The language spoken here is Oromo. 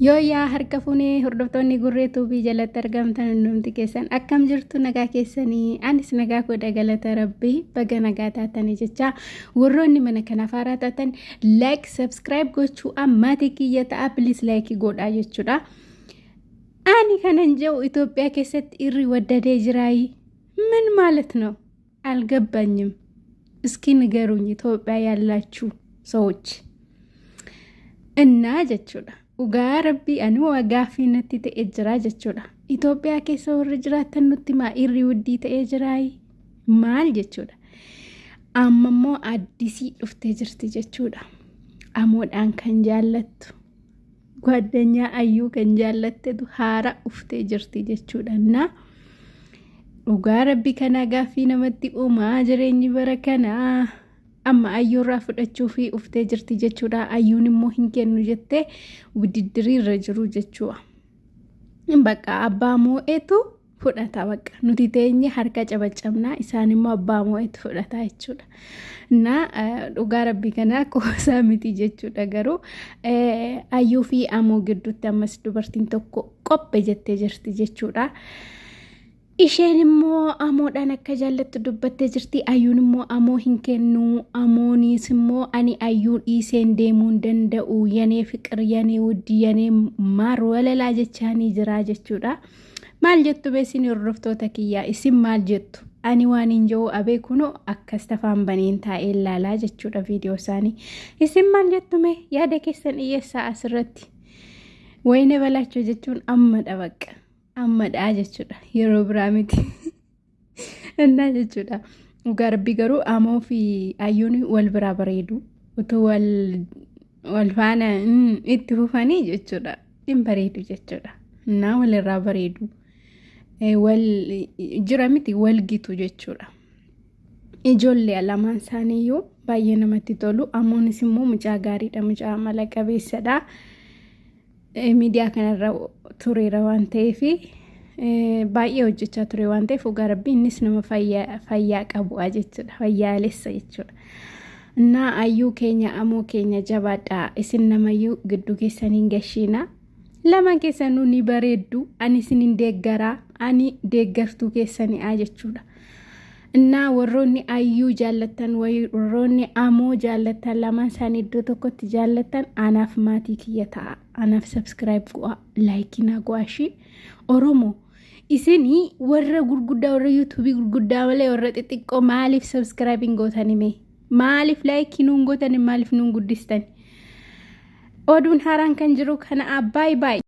Yoo yaa harka fuunee hordoftoonni gurreetuu fi jalatti argamtan hundumti keessan akkam jirtu nagaa keessanii anis nagaa godha galata rabbii baga nagaa taatanii jecha warroonni mana kana faaraa taatan like subscribe gochuu ammaatii kiyya ta'a please like godhaa jechuudha. Ani kanan jedhu Itoophiyaa keessatti irri waddadee jiraayi ምን ማለት ነው አልገባኝም። እስኪ ንገሩኝ ኢትዮጵያ ያላችሁ ሰዎች እና ጀቹዳ ugaa rabbii anu wagaafi natti ta'e jira jechuudha. Itoophiyaa keessa warri jiraatan nutti maa irri wuddii ta'e jiraa maal jechuudha. Amma immoo addisii dhuftee jirti jechuudha. Amoodhaan kan jaallattu gwaddanya ayyuu kan jaallattetu haara dhuftee jirti jechuudha. Na ugaa rabbii kana gaafii namatti uumaa jireenyi bara kanaa amma ayyuurraa fudhachuu fi uftee jirti jechuudha. Ayyuun immoo hin kennu jettee wudiddirii irra jiru jechuudha. Bakka abbaa moo'eetu fudhata bakka nuti teenye harka cabacabnaa isaan immoo abbaa moo'eetu fudhata jechuudha. Na dhugaa rabbii kanaa qoosaa miti jechuudha. Garuu ayyuu fi amoo gidduutti ammas dubartiin tokko qophee jettee jirti jechuudha. Isheen immoo amoodhaan akka jaallattu dubbattee jirti. Ayyuun immoo amoo hin kennu. Amoonis immoo ani ayyuu dhiiseen deemuu hin danda'u. Yanee fiqir, yanee wuddii, yanee maar walalaa jechaanii jira jechuudha. Maal jettu beesin hordoftoota kiyyaa isin maal jettu? Ani waan hin jiru abeekuno akkas tafaan baneen taa'ee ilaalaa jechuudha viidiyoo isaanii. Isin maal jettu mee yaada keessan dhiyeessaa asirratti. Wayne balaachuu jechuun amma dhabaqqa. Amma dhaa jechuudha yeroo biraa miti innaa jechuudha. Ugaa rabbii garuu amoo fi ayyuun wal biraa bareedu utuu wal faana itti fufanii jechuudha hin bareedu jechuudha. Innaa walirraa bareedu wal jira miti wal gitu jechuudha. Ijoollee lamaan isaaniiyyuu baay'ee namatti tolu. Amoonis immoo mucaa gaariidha, mucaa amala qabeessadha. Miidiyaa kanarra tureera waan ta'eef baay'ee hojjechaa ture waan ta'eef ugaa rabbii innis nama fayyaa qabu jechuudha, fayyaalessa jechuudha. Innaa ayyuu keenya amoo keenya jabaadhaa isin namayyuu gidduu keessaniin gashiina. Lama keessanuu ni bareeddu, ani isinin deeggaraa, ani deeggartuu keessanii jechuudha. Innaa warroonni ayyuu jaallatan warroonni amoo jaallatan lamaan isaanii iddoo tokkotti jaallatan anaaf maatii kiyya ta'a. Anaaf subscribe go'a, like na go'ashi. Oromoo isinii warra gurguddaa warra YouTube gurguddaa malee warra xixiqqoo maaliif subscribe gootanii mee? Maaliif like nuun gootanii maaliif nuun guddistanii? Oduun haaraan kan jiru kana bye bye.